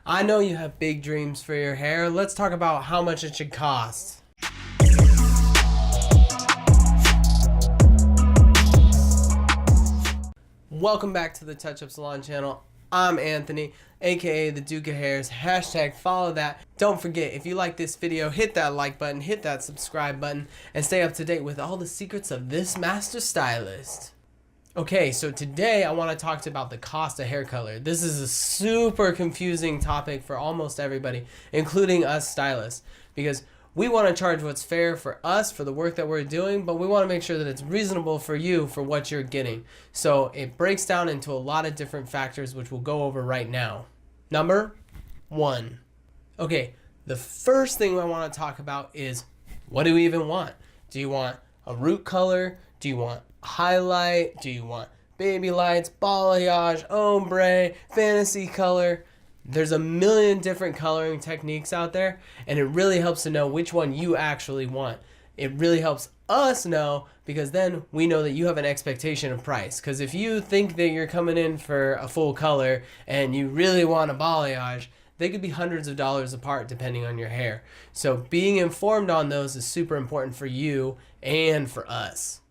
I know you have big dreams for your hair. Let's talk about how much it should cost. Welcome back to the Touch Up Salon channel. I'm Anthony, aka the Duke of Hairs. Hashtag follow that. Don't forget, if you like this video, hit that like button, hit that subscribe button, and stay up to date with all the secrets of this master stylist. Okay, so today I want to talk about the cost of hair color. This is a super confusing topic for almost everybody, including us stylists, because we want to charge what's fair for us for the work that we're doing, but we want to make sure that it's reasonable for you for what you're getting. So it breaks down into a lot of different factors, which we'll go over right now. Number one. Okay, the first thing I want to talk about is, what do we even want? Do you want a root color? Do you want highlight? Do you want baby lights, balayage, ombre, fantasy color? There's a million different coloring techniques out there, and it really helps to know which one you actually want. It really helps us know, because then we know that you have an expectation of price. Because if you think that you're coming in for a full color and you really want a balayage, they could be hundreds of dollars apart depending on your hair. So being informed on those is super important for you and for us.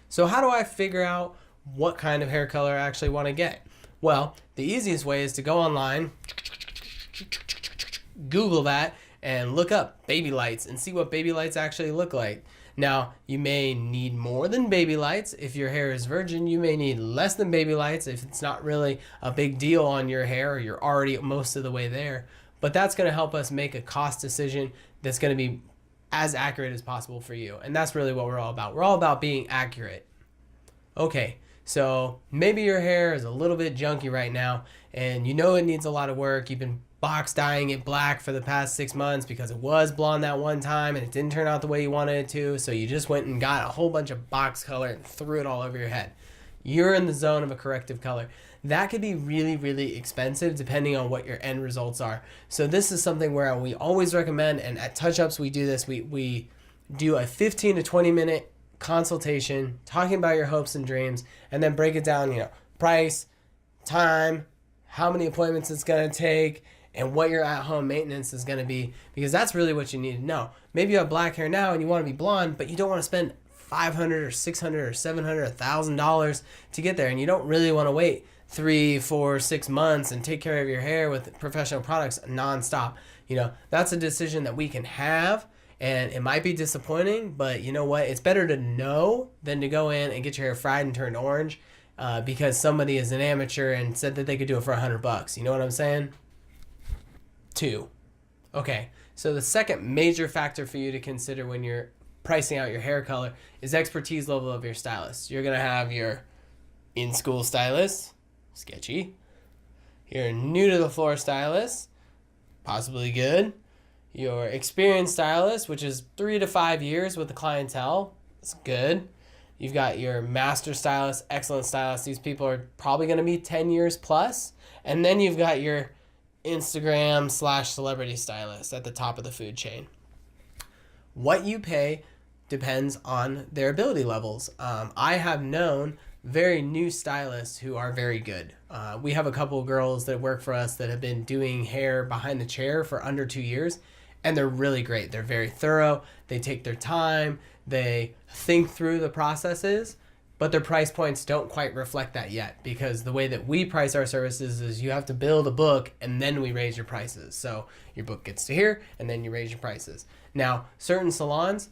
So how do I figure out what kind of hair color I actually want to get? Well, the easiest way is to go online, Google that, and look up baby lights and see what baby lights actually look like. Now, you may need more than baby lights. If your hair is virgin, you may need less than baby lights if it's not really a big deal on your hair or you're already most of the way there. But that's going to help us make a cost decision that's going to be as accurate as possible for you. And that's really what we're all about. We're all about being accurate. Okay, so maybe your hair is a little bit junky right now and you know it needs a lot of work. You've been box dyeing it black for the past 6 months because it was blonde that one time and it didn't turn out the way you wanted it to. So you just went and got a whole bunch of box color and threw it all over your head. You're in the zone of a corrective color. That could be really, really expensive depending on what your end results are. So this is something where we always recommend, and at Touch Ups we do this, we do a 15 to 20 minute consultation talking about your hopes and dreams, and then break it down, price, time, how many appointments it's going to take, and what your at-home maintenance is going to be, because that's really what you need to know. Maybe you have black hair now and you want to be blonde, but you don't want to spend $500 or $600 or $700 or $1,000 to get there, and you don't really want to wait 3, 4, 6 months and take care of your hair with professional products nonstop. That's a decision that we can have, and it might be disappointing, but you know what? It's better to know than to go in and get your hair fried and turned orange because somebody is an amateur and said that they could do it for $100. You know what I'm saying? 2. Okay, so the second major factor for you to consider when you're pricing out your hair color is expertise level of your stylist. You're going to have your in-school stylist, sketchy. Your new to the floor stylist, possibly good. Your experienced stylist, which is 3 to 5 years with the clientele, that's good. You've got your master stylist, excellent stylist. These people are probably going to be 10 years plus. And then you've got your Instagram/celebrity stylist at the top of the food chain. What you pay depends on their ability levels. I have known very new stylists who are very good. We have a couple of girls that work for us that have been doing hair behind the chair for under 2 years, and they're really great. They're very thorough. They take their time. They think through the processes, but their price points don't quite reflect that yet, because the way that we price our services is you have to build a book and then we raise your prices. So your book gets to here and then you raise your prices. Now, certain salons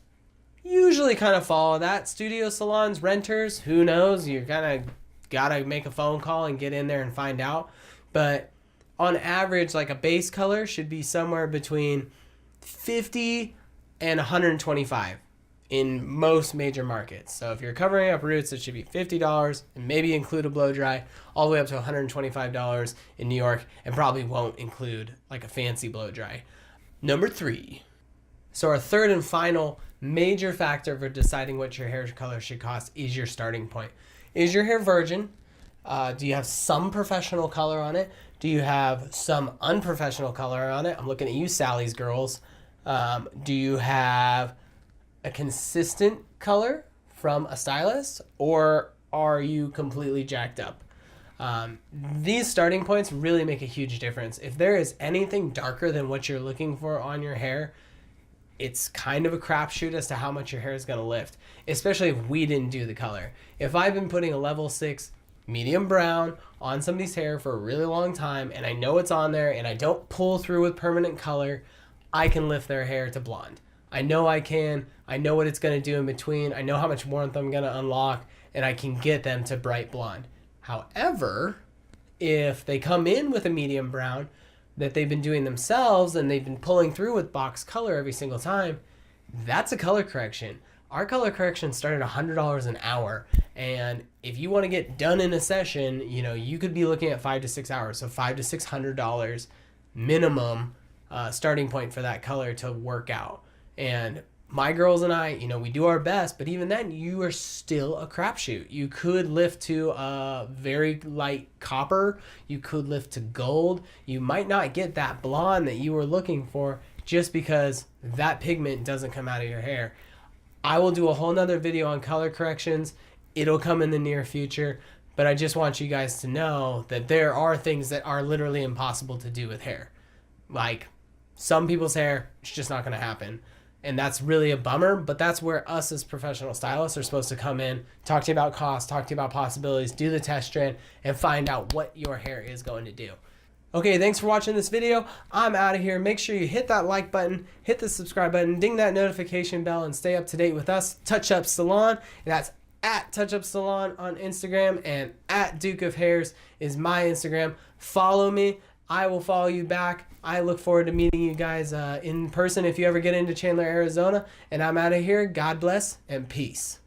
usually kind of follow that. Studio salons, renters, who knows? You kind of got to make a phone call and get in there and find out. But on average, like a base color should be somewhere between 50 and 125 in most major markets. So if you're covering up roots, it should be $50 and maybe include a blow dry, all the way up to $125 in New York, and probably won't include like a fancy blow dry. Number 3. So our third and final major factor for deciding what your hair color should cost is your starting point. Is your hair virgin? Do you have some professional color on it? Do you have some unprofessional color on it? I'm looking at you, Sally's girls. Do you have a consistent color from a stylist, or are you completely jacked up? These starting points really make a huge difference. If there is anything darker than what you're looking for on your hair, it's kind of a crapshoot as to how much your hair is going to lift, especially if we didn't do the color. If I've been putting a level 6 medium brown on somebody's hair for a really long time and I know it's on there and I don't pull through with permanent color, I can lift their hair to blonde. I know I can. I know what it's going to do in between. I know how much warmth I'm going to unlock, and I can get them to bright blonde. However, if they come in with a medium brown that they've been doing themselves and they've been pulling through with box color every single time, that's a color correction. Our color correction started $100 an hour, and if you want to get done in a session, you know, you could be looking at 5 to 6 hours, so $500 to $600 minimum starting point for that color to work out. And my girls and I, you know, we do our best, but even then, you are still a crapshoot. You could lift to a very light copper. You could lift to gold. You might not get that blonde that you were looking for just because that pigment doesn't come out of your hair. I will do a whole nother video on color corrections. It'll come in the near future, but I just want you guys to know that there are things that are literally impossible to do with hair. Like some people's hair, it's just not going to happen. And that's really a bummer, but that's where us as professional stylists are supposed to come in, talk to you about cost, talk to you about possibilities, do the test strand, and find out what your hair is going to do. Okay, thanks for watching this video. I'm out of here. Make sure you hit that like button, hit the subscribe button, ding that notification bell, and stay up to date with us. Touch Up Salon, and that's at Touch Up Salon on Instagram, and at Duke of Hairs is my Instagram. Follow me. I will follow you back. I look forward to meeting you guys in person if you ever get into Chandler, Arizona. And I'm out of here. God bless and peace.